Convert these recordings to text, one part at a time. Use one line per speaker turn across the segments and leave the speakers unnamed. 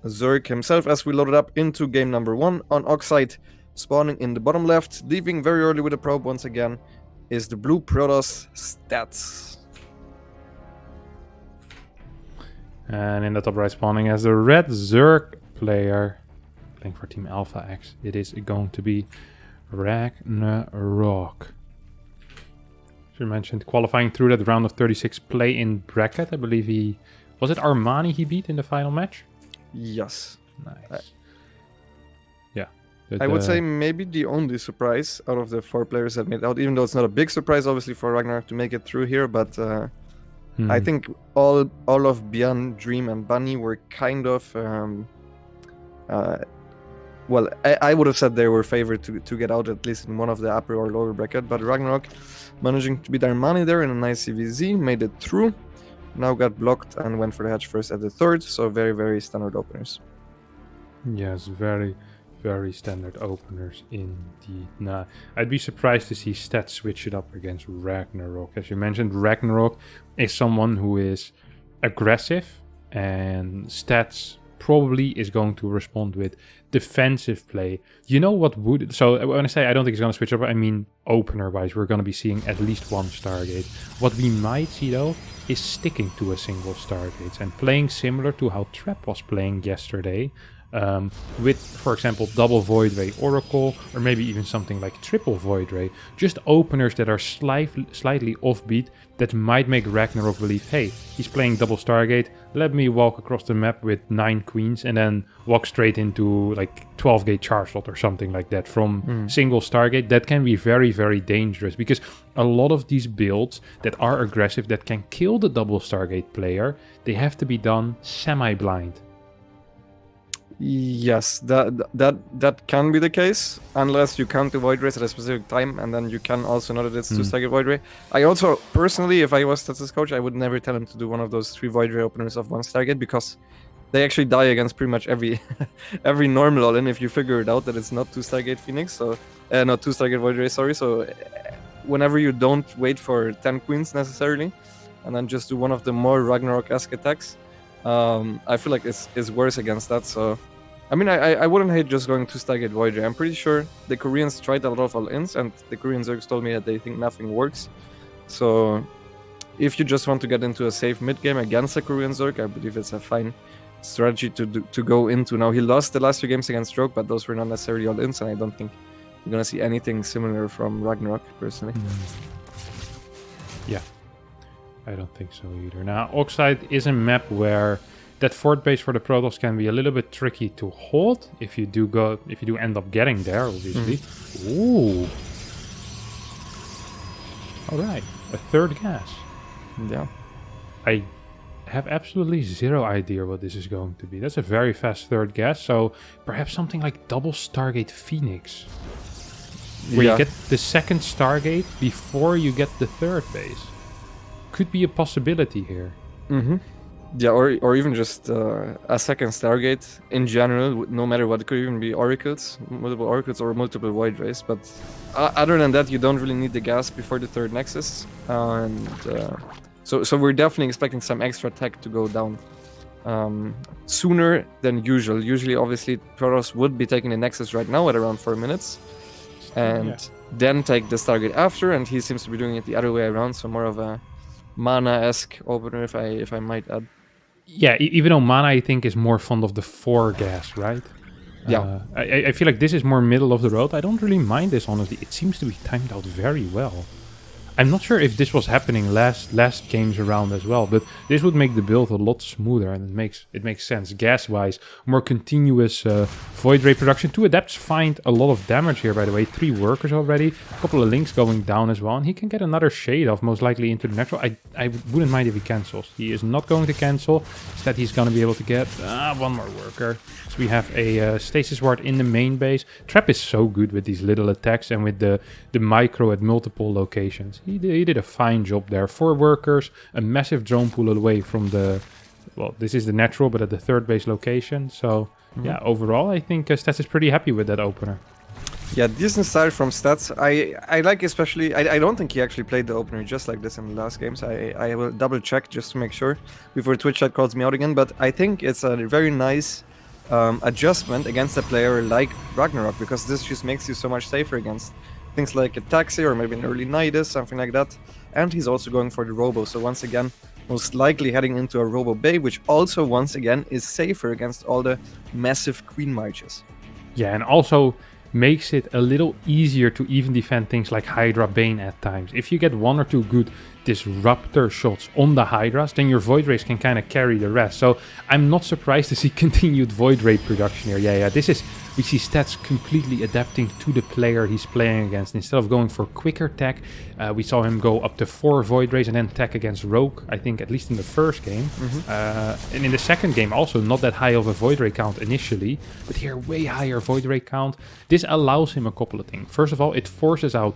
Zerg himself as we loaded up into game number 1 on Oxide, spawning in the bottom left, leaving very early with a probe once again, is the blue Protoss Stats.
And in the top right spawning as the red Zerg player, playing for Team Alpha X, it is going to be Ragnarok. As you mentioned, qualifying through that round of 36 play in bracket. I believe he... Was it Armani he beat in the final match?
Yes.
Nice. Yeah.
I would say maybe the only surprise out of the 4 players that made it out, even though it's not a big surprise, obviously, for Ragnarok to make it through here, but I think all of Björn, Dream, and Bunny were kind of... well, I would have said they were favored to get out at least in one of the upper or lower bracket, but Ragnarok managing to beat Armani there in a nice CVZ, made it through, now got blocked and went for the hatch first at the third, so very, very standard openers.
Yes, very, very standard openers indeed. Nah, I'd be surprised to see Stats switch it up against Ragnarok. As you mentioned, Ragnarok is someone who is aggressive, and Stats probably is going to respond with defensive play. You know what would... So when I say I don't think it's going to switch up, I mean opener-wise, we're going to be seeing at least one Stargate. What we might see, though, is sticking to a single Stargate and playing similar to how Trap was playing yesterday, with, for example, double Void Ray Oracle, or maybe even something like triple Void Ray. Just openers that are slightly offbeat that might make Ragnarok believe, hey, he's playing double Stargate, let me walk across the map with 9 queens and then walk straight into like 12 gate charge slot or something like that from single Stargate. That can be very, very dangerous, because a lot of these builds that are aggressive, that can kill the double Stargate player, they have to be done semi-blind.
Yes, that can be the case, unless you count the Void Rays at a specific time, and then you can also know that it's 2 staggered Void Ray. I also, personally, if I was Stats' coach, I would never tell him to do one of those 3 Void Ray openers of 1 Stargate, because they actually die against pretty much every every normal all-in if you figure it out that it's not 2 Stargate Phoenix, so not 2 Stargate Void Ray, sorry. So whenever you don't wait for 10 queens necessarily, and then just do one of the more Ragnarok-esque attacks, I feel like it's worse against that. So I mean, I wouldn't hate just going to Stargate Void Ray. I'm pretty sure the Koreans tried a lot of all-ins, and the Korean Zergs told me that they think nothing works. So if you just want to get into a safe mid-game against a Korean Zerg, I believe it's a fine strategy to go into. Now, he lost the last 2 games against Stroke, but those were not necessarily all-ins, and I don't think you're going to see anything similar from Ragnarok, personally.
Yeah, I don't think so either. Now, Oxide is a map where that fort base for the Protoss can be a little bit tricky to hold if you do end up getting there, obviously. Ooh. All right, a 3rd gas.
Yeah.
I have absolutely zero idea what this is going to be. That's a very fast 3rd gas, so perhaps something like double Stargate Phoenix, where you get the 2nd Stargate before you get the 3rd base. Could be a possibility here.
Yeah, or even just a 2nd Stargate in general, no matter what. It could even be Oracles, multiple Oracles, or multiple Void Rays. But other than that, you don't really need the gas before the 3rd Nexus. And so we're definitely expecting some extra tech to go down sooner than usual. Usually, obviously, Protoss would be taking the Nexus right now at around 4 minutes. And then take the Stargate after, and he seems to be doing it the other way around, so more of a Mana-esque opener, if I might add.
Yeah, even though Mana, I think, is more fond of the 4 gas, right?
Yeah.
I feel like this is more middle of the road. I don't really mind this, honestly. It seems to be timed out very well. I'm not sure if this was happening last games around as well, but this would make the build a lot smoother, and it makes sense gas-wise. More continuous Void Ray production. 2 Adepts find a lot of damage here, by the way. 3 workers already. A couple of links going down as well, and he can get another shade off, most likely into the natural. I wouldn't mind if he cancels. He is not going to cancel. Instead, he's going to be able to get 1 more worker. So we have a stasis ward in the main base. Trap is so good with these little attacks and with the micro at multiple locations. He did a fine job there. 4 workers, a massive drone pool away from the... Well, this is the natural, but at the 3rd base location. So, yeah, overall, I think Stats is pretty happy with that opener.
Yeah, decent start from Stats. I like especially... I don't think he actually played the opener just like this in the last games. I will double check just to make sure before Twitch chat calls me out again. But I think it's a very nice adjustment against a player like Ragnarok, because this just makes you so much safer against things like a Taxi or maybe an early Nidus, something like that. And he's also going for the Robo, so once again, most likely heading into a Robo Bay, which also once again is safer against all the massive Queen Marches.
Yeah, and also makes it a little easier to even defend things like Hydra Bane at times. If you get 1 or 2 good disruptor shots on the Hydras, then your Void Rays can kind of carry the rest. So I'm not surprised to see continued Void Ray production here. Yeah, we see Stats completely adapting to the player he's playing against. Instead of going for quicker tech, we saw him go up to 4 Void Rays and then tech against Rogue, I think, at least in the first game. And in the second game, also not that high of a Void Ray count initially, but here way higher Void Ray count. This allows him a couple of things. First of all, it forces out...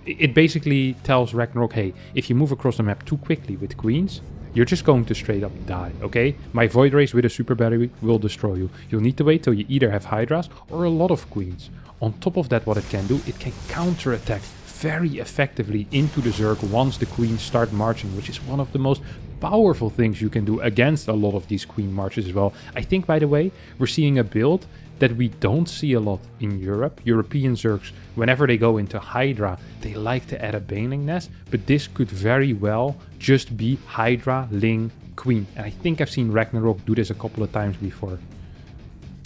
It basically tells Ragnarok, hey, if you move across the map too quickly with queens, you're just going to straight up die, okay? My Void Rays with a super battery will destroy you. You'll need to wait till you either have Hydras or a lot of queens. On top of that, what it can do, it can counter-attack very effectively into the Zerg once the queens start marching, which is one of the most powerful things you can do against a lot of these queen marches as well. I think, by the way, we're seeing a build that we don't see a lot in Europe. European Zergs, whenever they go into Hydra, they like to add a Baneling Nest, but this could very well just be Hydra, Ling, Queen. And I think I've seen Ragnarok do this a couple of times before.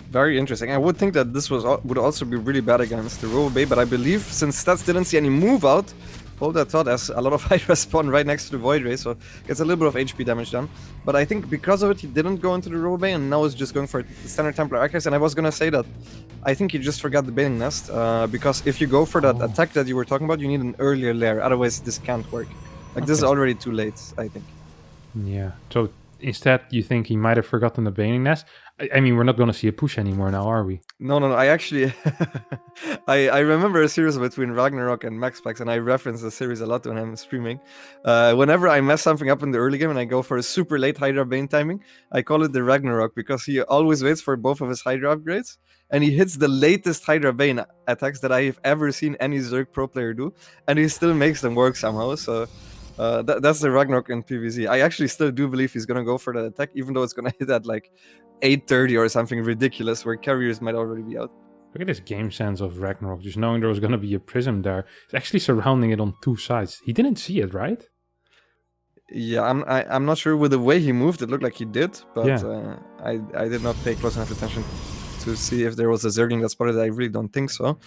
Very interesting. I would think that this would also be really bad against the Robo Bay, but I believe since Stats didn't see any move out, hold that thought, as a lot of Hydra spawn right next to the Void Ray, so gets a little bit of HP damage done. But I think because of it, he didn't go into the Robo Bay, and now is just going for the standard Templar Archives. And I was gonna say that I think he just forgot the Baneling Nest, because if you go for that attack that you were talking about, you need an earlier lair, otherwise this can't work. Like, this is already too late, I think.
Yeah, so instead you think he might have forgotten the Baneling Nest? I mean, we're not going to see a push anymore now, are we?
No. I actually... I remember a series between Ragnarok and MaxPax, and I reference the series a lot when I'm streaming. Whenever I mess something up in the early game and I go for a super late Hydra Bane timing, I call it the Ragnarok, because he always waits for both of his Hydra upgrades, and he hits the latest Hydra Bane attacks that I have ever seen any Zerg pro player do, and he still makes them work somehow, so... that's the Ragnarok in PvZ. I actually still do believe he's gonna go for that attack, even though it's gonna hit at like 830 or something ridiculous, where carriers might already be out.
Look at this game sense of Ragnarok, just knowing there was gonna be a prism there. It's actually surrounding it on 2 sides. He didn't see it, right?
Yeah, I'm not sure with the way he moved. It looked like he did, but
yeah.
I did not pay close enough attention to see if there was a Zergling that spotted it. I really don't think so.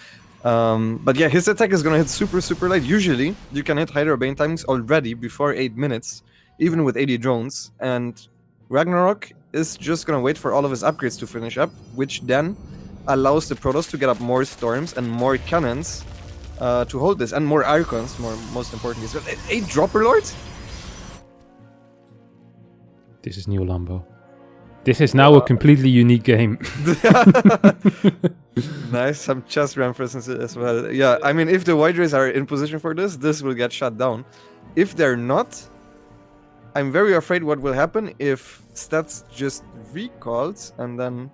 But yeah, his attack is gonna hit super late. Usually, you can hit Hydra Bane timings already before 8 minutes, even with 80 drones, and Ragnarok is just gonna wait for all of his upgrades to finish up, which then allows the Protoss to get up more Storms and more Cannons to hold this, and more Archons, most importantly. So 8 Dropper Lords?
This is new Lambo. This is now a completely unique game.
Nice, some chess references as well. Yeah, I mean, if the Void Rays are in position for this will get shut down. If they're not, I'm very afraid what will happen if Stats just recalls and then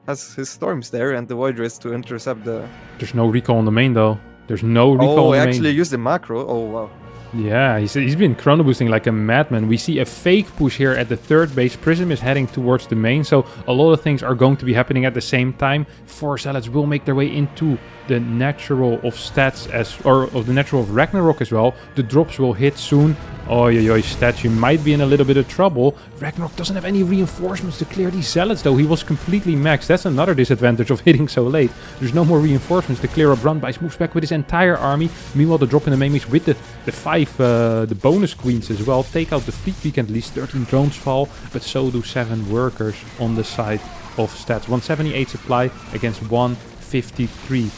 has his Storms there and the Void Rays to intercept the...
There's no recall on the main though. There's no recall on the main.
Oh, actually used the macro. Oh, wow.
Yeah, he's been chrono boosting like a madman. We see a fake push here at the 3rd base. Prism is heading towards the main, so a lot of things are going to be happening at the same time. 4 Zealots will make their way into the natural of Stats or of the natural of Ragnarok as well. The drops will hit soon. Oh, Stats, you might be in a little bit of trouble. Ragnarok doesn't have any reinforcements to clear these Zealots though. He was completely maxed. That's another disadvantage of hitting so late. There's no more reinforcements to clear up Runbice. Moves back with his entire army. Meanwhile, the drop in the main mix with the 5 the bonus queens as well. Take out the fleet peak, at least 13 drones fall, but so do 7 workers on the side of Stats. 178 supply against 153.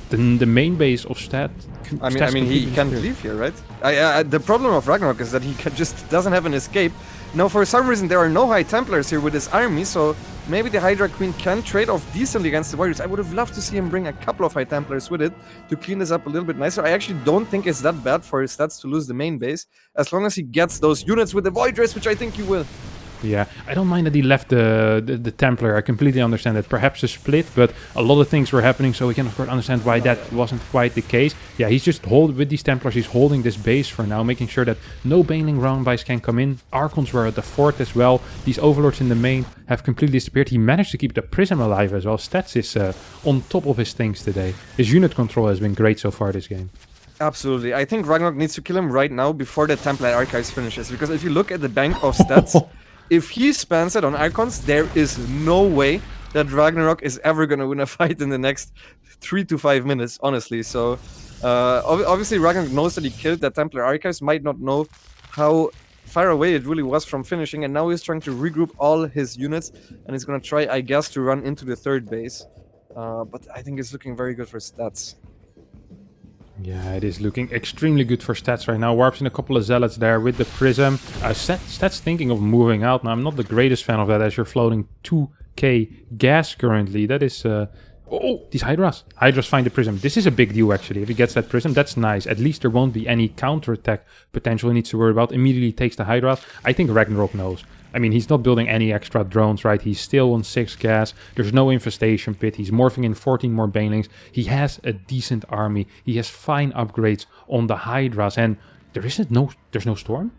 The main base of Stat.
I mean, he can't leave here, right? The problem of Ragnarok is that he just doesn't have an escape. Now, for some reason, there are no High Templars here with his army, so maybe the Hydra Queen can trade off decently against the Warriors. I would have loved to see him bring a couple of High Templars with it to clean this up a little bit nicer. I actually don't think it's that bad for his Stats to lose the main base, as long as he gets those units with the Void Rays, which I think he will.
Yeah, I don't mind that he left the Templar. I completely understand that. Perhaps a split, but a lot of things were happening, so we can of course understand why that wasn't quite the case. Yeah, he's just with these Templars, he's holding this base for now, making sure that no Baneling roundbys can come in. Archons were at the fort as well. These Overlords in the main have completely disappeared. He managed to keep the Prism alive as well. Stats is on top of his things today. His unit control has been great so far this game.
Absolutely. I think Ragnarok needs to kill him right now before the Templar Archives finishes, because if you look at the bank of stats, if he spends it on Archons, there is no way that Ragnarok is ever going to win a fight in the next 3 to 5 minutes, honestly. So, obviously Ragnarok knows that he killed that Templar Archives, might not know how far away it really was from finishing, and now he's trying to regroup all his units, and he's going to try, I guess, to run into the third base. But I think it's looking very good for stats.
Yeah, it is looking extremely good for stats right now. Warps in a couple of zealots there with the prism. Stats thinking of moving out. Now, I'm not the greatest fan of that as you're floating 2k gas currently. That is... Oh, these Hydras. Hydras find the prism. This is a big deal, actually. If he gets that prism, that's nice. At least there won't be any counterattack potential he needs to worry about. Immediately takes the Hydras. I think Ragnarok knows. I mean, he's not building any extra drones, right? He's still on 6 gas. There's no infestation pit. He's morphing in 14 more banelings. He has a decent army. He has fine upgrades on the Hydras. And there's no storm?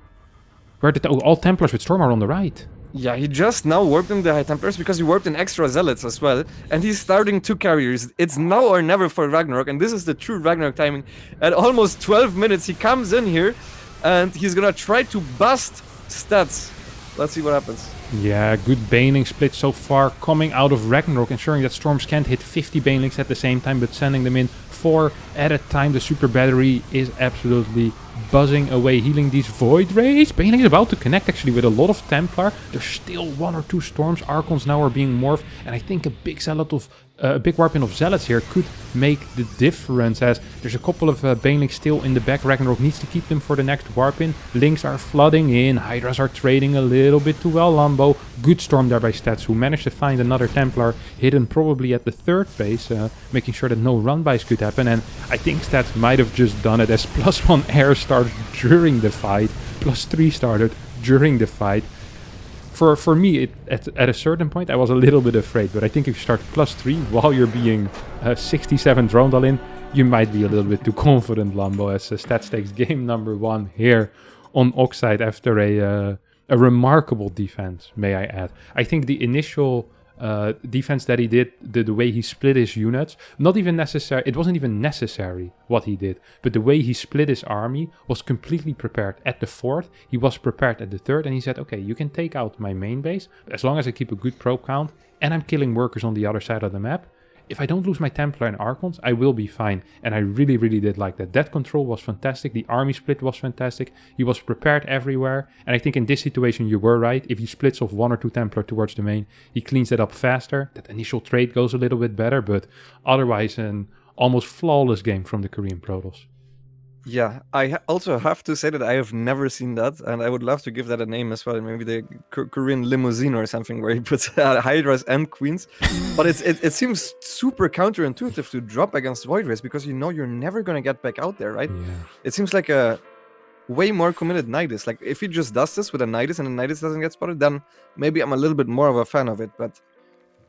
Where did all Templars with storm are on the right?
Yeah, he just now warped in the High Templars because he warped in extra Zealots as well. And he's starting 2 carriers. It's now or never for Ragnarok. And this is the true Ragnarok timing. At almost 12 minutes, he comes in here and he's gonna try to bust stats. Let's see what happens.
Yeah, good Baneling split so far coming out of Ragnarok, ensuring that Storms can't hit 50 Banelings at the same time, but sending them in 4 at a time. The super battery is absolutely buzzing away, healing these Void Rays. Baneling is about to connect actually with a lot of Templar. There's still 1 or 2 Storms. Archons now are being morphed, and I think a big Zealot of a big warp in of Zealots here could make the difference, as there's a couple of Banelings still in the back. Ragnarok needs to keep them for the next warp in. Links are flooding in. Hydras are trading a little bit too well. Lambo, good storm there by Stats, who managed to find another Templar hidden probably at the third base, making sure that no run-bys could happen. And I think Stats might have just done it as +1 air started during the fight, +3 started during the fight. For me, at a certain point, I was a little bit afraid. But I think if you start +3 while you're being 67 droned all in, you might be a little bit too confident, Lambo. As Stats takes game number 1 here on Oxide after a remarkable defense, may I add. I think the initial defense that he did, the way he split his units, not even necessary. It wasn't even necessary what he did, but the way he split his army was completely prepared at the 4th. He was prepared at the 3rd, and he said, okay, you can take out my main base, but as long as I keep a good probe count and I'm killing workers on the other side of the map, if I don't lose my Templar and Archons, I will be fine. And I really, really did like that. That control was fantastic. The army split was fantastic. He was prepared everywhere. And I think in this situation, you were right. If he splits off 1 or 2 Templar towards the main, he cleans that up faster. That initial trade goes a little bit better. But otherwise, an almost flawless game from the Korean Protoss.
Yeah, I also have to say that I have never seen that, and I would love to give that a name as well. Maybe the Korean limousine or something, where he puts Hydras and Queens. But it seems super counterintuitive to drop against Void Rays, because you know you're never gonna get back out there, right?
Yeah.
It seems like a way more committed Nidus. Like, if he just does this with a Nidus and the Nidus doesn't get spotted, then maybe I'm a little bit more of a fan of it. But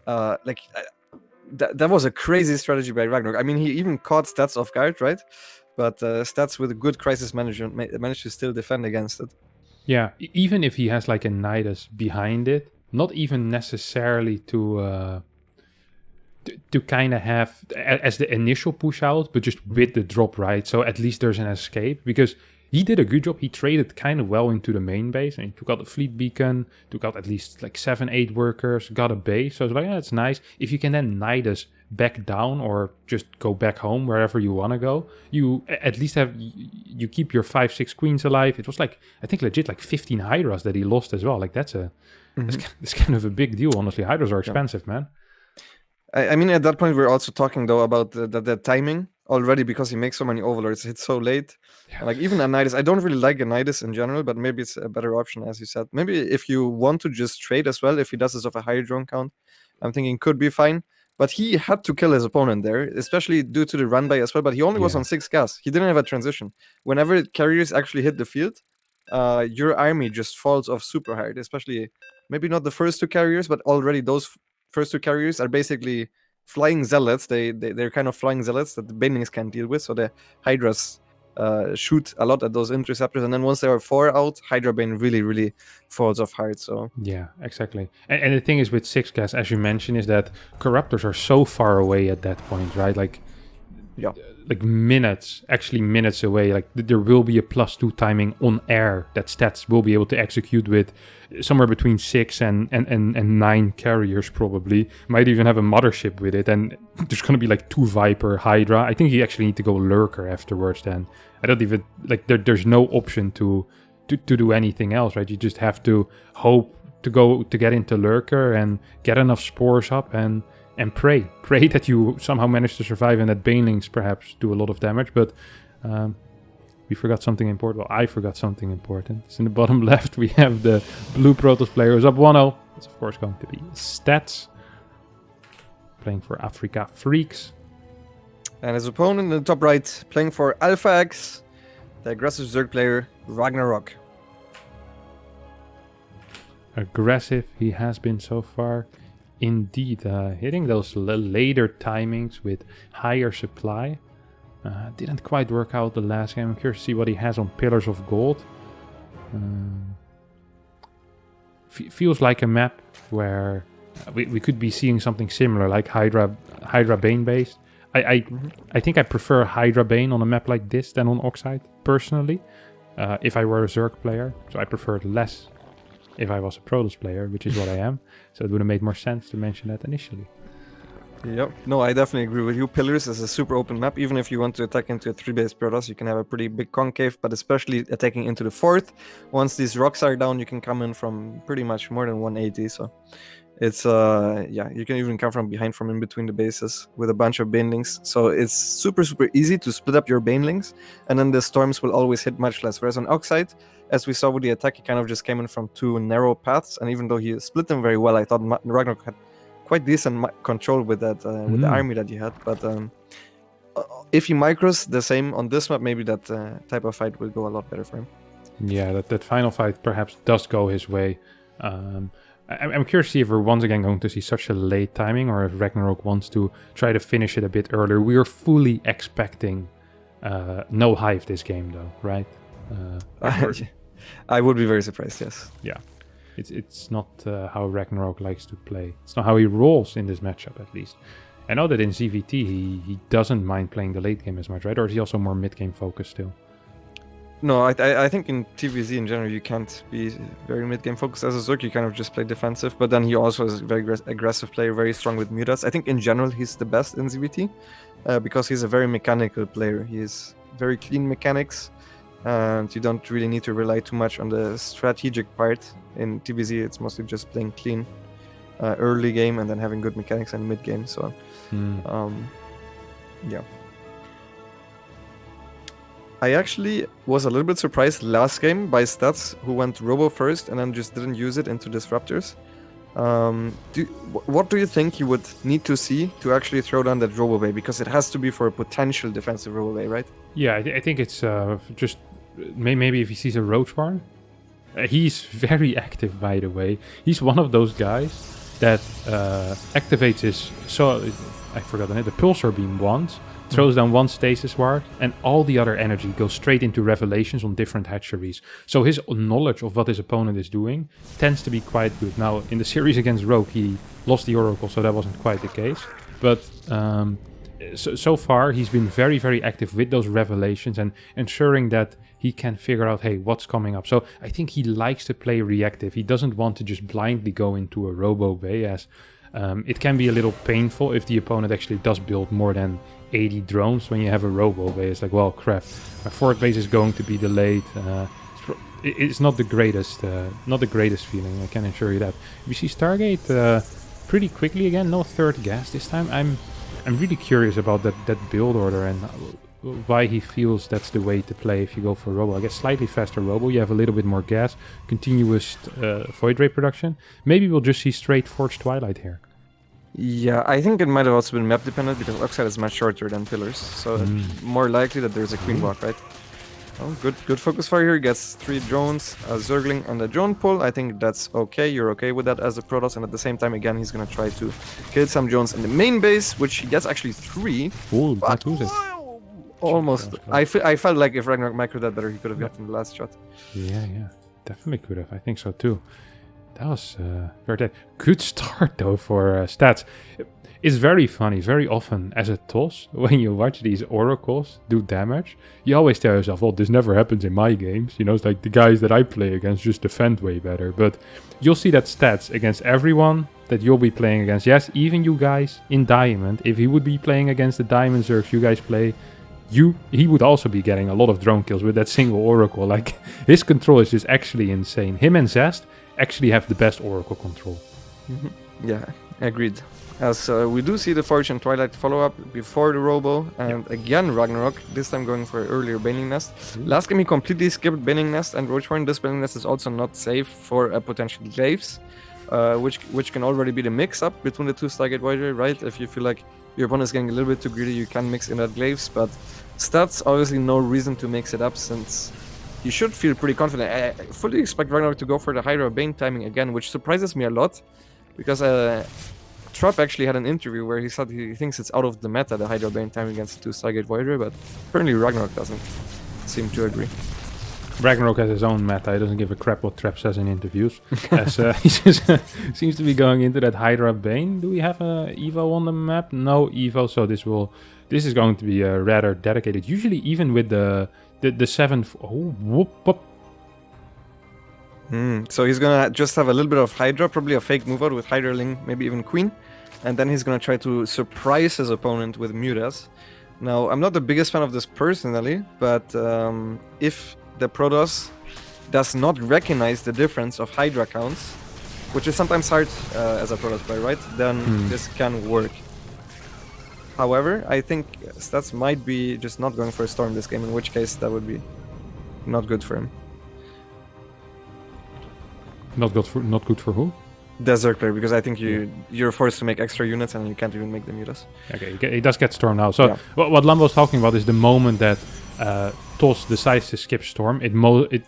that was a crazy strategy by Ragnarok. I mean, he even caught Stats off guard, right? But Stats with a good crisis management managed to still defend against it.
Yeah, even if he has like a Nidus behind it, not even necessarily to kind of have as the initial push out, but just with the drop, right? So at least there's an escape, because he did a good job. He traded kind of well into the main base, and he took out the fleet beacon, took out at least like 7-8 workers, got a base. So it's like, yeah, that's nice. If you can then Nidus back down or just go back home wherever you want to go, you at least have, you keep your 5-6 queens alive. It was like, I think legit like 15 Hydras that he lost as well. Like that's kind of a big deal, honestly. Hydras are expensive, man.
I mean, at that point we're also talking though about the timing already, because he makes so many overlords. It's so late.
Yeah.
Like even a Nidus, I don't really like a Nidus in general, but maybe it's a better option, as you said. Maybe if you want to just trade as well, if he does this of a higher drone count, I'm thinking could be fine. But he had to kill his opponent there, especially due to the run by as well. But he only was on 6 gas. He didn't have a transition. Whenever carriers actually hit the field, your army just falls off super hard, especially maybe not the first 2 carriers, but already those first 2 carriers are basically flying zealots. They're kind of flying zealots that the banelings can't deal with. So the Hydras shoot a lot at those interceptors, and then once there are 4 out, Hydra Bane really falls off hard. So
yeah, exactly. And the thing is with 6 gas, as you mentioned, is that corruptors are so far away at that point, right? Like minutes, actually minutes away. Like there will be a +2 timing on air that stats will be able to execute with somewhere between 6 and 9 carriers probably. Might even have a mothership with it, and there's gonna be like 2 Viper, Hydra. I think you actually need to go Lurker afterwards then. I don't even, like there's no option to do anything else, right? You just have to hope to get into Lurker and get enough spores up and pray that you somehow manage to survive and that banelings perhaps do a lot of damage. But we forgot something important. Well, I forgot something important. It's in the bottom left. We have the blue Protoss player who's up 1-0. It's of course going to be Stats, playing for Africa Freaks.
And his opponent in the top right, playing for Alpha X, the aggressive Zerg player, Ragnarok.
Aggressive he has been so far. Indeed, hitting those later timings with higher supply. Didn't quite work out the last game. I'm curious to see what he has on Pillars of Gold. Feels like a map where we could be seeing something similar, like Hydra Bane based. I think I prefer Hydra Bane on a map like this than on Oxide, personally. If I were a Zerg player, so I prefer it less if I was a Protoss player, which is what I am. So it would have made more sense to mention that initially.
Yep. No, I definitely agree with you. Pillars is a super open map. Even if you want to attack into a 3-base Protoss, you can have a pretty big concave, but especially attacking into the 4th. Once these rocks are down, you can come in from pretty much more than 180. So it's, yeah, you can even come from behind, from in between the bases with a bunch of banelings. So it's super easy to split up your banelings, and then the storms will always hit much less. Whereas on Oxide, as we saw with the attack, he kind of just came in from 2 narrow paths, and even though he split them very well, I thought Ragnarok had quite decent control with that, with the army that he had. But if he micros the same on this map, maybe that type of fight will go a lot better for him.
Yeah, that final fight perhaps does go his way. I'm curious to see if we're once again going to see such a late timing, or if Ragnarok wants to try to finish it a bit earlier. We are fully expecting no Hive this game, though, right?
I would be very surprised, yes.
Yeah. It's not how Ragnarok likes to play. It's not how he rolls in this matchup, at least. I know that in ZVT he doesn't mind playing the late game as much, right? Or is he also more mid-game focused still?
No, I think in TVZ in general you can't be very mid-game focused. As a Zerg, you kind of just play defensive, but then he also is a very aggressive player, very strong with mutas. I think in general he's the best in ZVT because he's a very mechanical player. He is very clean mechanics, and you don't really need to rely too much on the strategic part. In TVZ, it's mostly just playing clean early game and then having good mechanics in mid game. So, yeah. I actually was a little bit surprised last game by Stats, who went Robo first and then just didn't use it into Disruptors. What do you think you would need to see to actually throw down that Robo Bay? Because it has to be for a potential defensive Robo Bay, right?
Yeah, I think it's just maybe if he sees a Roach Barn. He's very active, by the way. He's one of those guys that activates his... So, I forgot the name. The Pulsar Beam once, throws down one Stasis Ward, and all the other energy goes straight into Revelations on different hatcheries. So his knowledge of what his opponent is doing tends to be quite good. Now, in the series against Rogue, he lost the Oracle, so that wasn't quite the case. But so far, he's been very active with those Revelations and ensuring that he can figure out, hey, what's coming up. So I think he likes to play reactive. He doesn't want to just blindly go into a Robo Bay, as it can be a little painful if the opponent actually does build more than 80 drones when you have a Robo Bay. It's like, well, crap, my forward base is going to be delayed. It's not the greatest feeling, I can assure you that. We see Stargate pretty quickly again, no third gas this time. I'm really curious about that build order and why he feels that's the way to play if you go for Robo. I guess slightly faster Robo, you have a little bit more gas, continuous Void Ray production. Maybe we'll just see straight Forged Twilight here.
Yeah, I think it might have also been map dependent because Oxide is much shorter than Pillars, so more likely that there's a Queen Walk, right? Oh, good focus fire here. Gets 3 drones, a Zergling, and a drone pull. I think that's okay. You're okay with that as a Protoss. And at the same time, again, he's gonna try to kill some drones in the main base, which he gets actually 3.
Ooh,
But
that was it.
almost. I felt like if Ragnarok micro that better, he could have gotten the last shot.
Yeah, definitely could have. I think so too. That was very good start though for stats. It's very funny. Very often as a toss, when you watch these oracles do damage, you always tell yourself, "Oh, this never happens in my games." You know, it's like the guys that I play against just defend way better. But you'll see that stats against everyone that you'll be playing against. Yes, even you guys in Diamond. If he would be playing against the Diamond Zergs you guys play, he would also be getting a lot of drone kills with that single oracle. Like, his control is just actually insane. Him and Zest actually have the best oracle control.
Yeah, agreed. As we do see the Forge and Twilight follow-up before the Robo, and again Ragnarok, this time going for earlier Baning Nest. Last game he completely skipped Baning Nest and Roachhorn. This Baning Nest is also not safe for a potential Glaives, which can already be the mix-up between the two Stargate Voyager, right? If you feel like your opponent is getting a little bit too greedy, you can mix in that Glaives, but stats, obviously no reason to mix it up since you should feel pretty confident. I fully expect Ragnarok to go for the Hydra Bane timing again, which surprises me a lot, because Trupp actually had an interview where he said he thinks it's out of the meta, the Hydra Bane timing against the 2 Stargate Voyager, but apparently Ragnarok doesn't seem to agree.
Ragnarok has his own meta. He doesn't give a crap what Trap says in interviews. As he just seems to be going into that Hydra Bane. Do we have a Evo on the map? No Evo, so this is going to be rather dedicated. Usually even with the 7th... Oh, whoop.
So he's gonna just have a little bit of Hydra, probably a fake move out with Hydraling, maybe even Queen, and then he's gonna try to surprise his opponent with Mutas. Now, I'm not the biggest fan of this personally, but if the Protoss does not recognize the difference of Hydra counts, which is sometimes hard as a Protoss player, right? Then this can work. However, I think Stats might be just not going for a Storm this game, in which case that would be not good for him.
Not good for who?
The Zerg player, because I think you're forced to make extra units and you can't even make the mutas.
Okay, he does get Storm now. So what Lambo's talking about is the moment that TOS decides to skip Storm,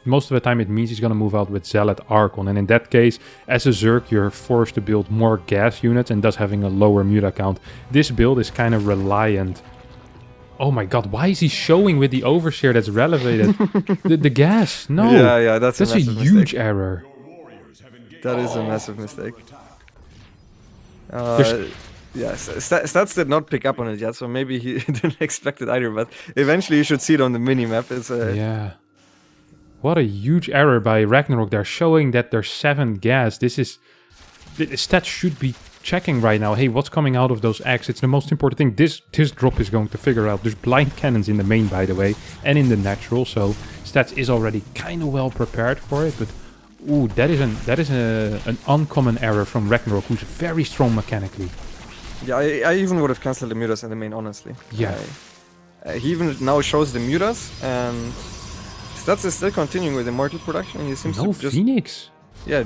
most of the time it means he's going to move out with Zealot Archon. And in that case, as a Zerg, you're forced to build more gas units and thus having a lower muta count. This build is kind of reliant. Oh my god, why is he showing with the overshare that's relevated? the gas? No.
Yeah, that's a
huge error.
That is a massive mistake. Yes, Stats did not pick up on it yet, so maybe he didn't expect it either, but eventually you should see it on the mini-map.
Yeah. What a huge error by Ragnarok. They're showing that there's 7 gas. The stats should be checking right now. Hey, what's coming out of those eggs? It's the most important thing. This drop is going to figure out. There's blind cannons in the main, by the way, and in the natural, so Stats is already kind of well prepared for it, but ooh, that is an uncommon error from Ragnarok, who's very strong mechanically.
Yeah, I even would have cancelled the mutas in the main, honestly.
Yeah.
He even now shows the mutas, and Stats is still continuing with Immortal production. He seems to just...
Phoenix.
Yeah,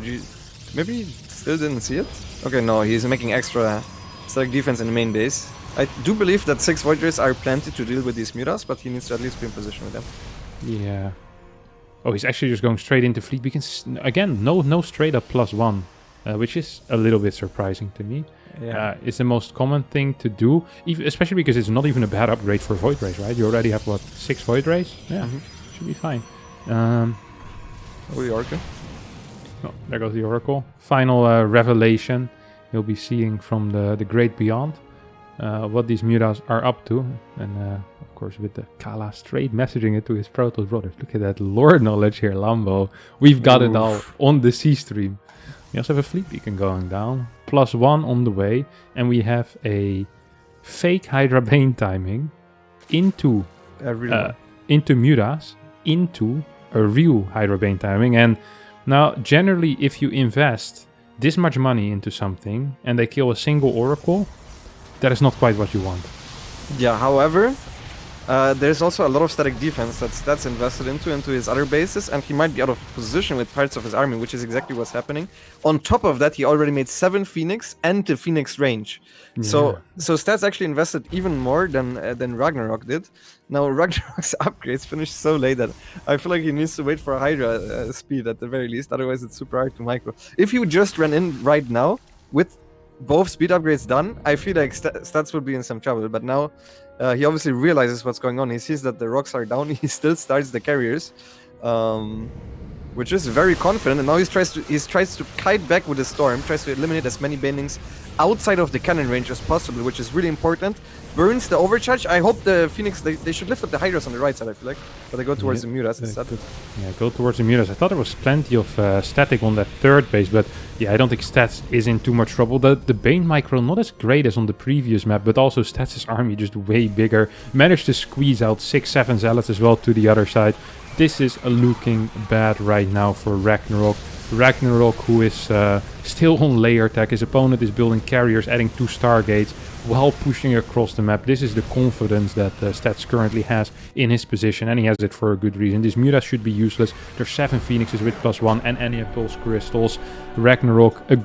maybe he still didn't see it? Okay, no, he's making extra select defense in the main base. I do believe that 6 Voiders are plenty to deal with these mutas, but he needs to at least be in position with them.
Yeah. Oh, he's actually just going straight into fleet beacons. Again, no straight up +1, which is a little bit surprising to me.
Yeah.
It's the most common thing to do, especially because it's not even a bad upgrade for Void Rays, right? You already have, what, 6 Void Rays? Yeah, should be fine.
Oh, the Oracle.
Oh, there goes the Oracle. Final revelation you'll be seeing from the Great Beyond. What these mutas are up to. And of course with the Kala straight messaging it to his Protoss brothers. Look at that lore knowledge here, Lambo. We've got it all on the C-stream. We also have a fleet beacon going down. +1 on the way. And we have a fake Hydra Bane timing into mutas, into a real Hydra Bane timing. And now generally if you invest this much money into something and they kill a single Oracle, that is not quite what you want.
Yeah, however, There's also a lot of static defense that's invested into his other bases, and he might be out of position with parts of his army, which is exactly what's happening. On top of that, he already made 7 Phoenix and the Phoenix range.
Yeah.
So Stats actually invested even more than Ragnarok did. Now Ragnarok's upgrades finished so late that I feel like he needs to wait for a Hydra speed at the very least, otherwise it's super hard to micro. If you just ran in right now with both speed upgrades done, I feel like Stats would be in some trouble, but now he obviously realizes what's going on. He sees that the rocks are down. He still starts the carriers, which is very confident. And now he tries to kite back with the storm, tries to eliminate as many banelings outside of the cannon range as possible, which is really important. Burns the overcharge. I hope the Phoenix, they should lift up the Hydras on the right side, I feel like. But they go towards the Mutas instead.
Yeah, go towards the Mutas. I thought there was plenty of static on that third base, but yeah, I don't think Stats is in too much trouble. The Bane micro not as great as on the previous map, but also Stats' army just way bigger. Managed to squeeze out 6-7 Zealots as well to the other side. This is looking bad right now for Ragnarok. Ragnarok, who is still on layer tech. His opponent is building carriers, adding 2 Stargates while pushing across the map. This is the confidence that Stats currently has in his position, and he has it for a good reason. This Mutas should be useless. There's 7 Phoenixes with +1 and any Pulse Crystals. Ragnarok, a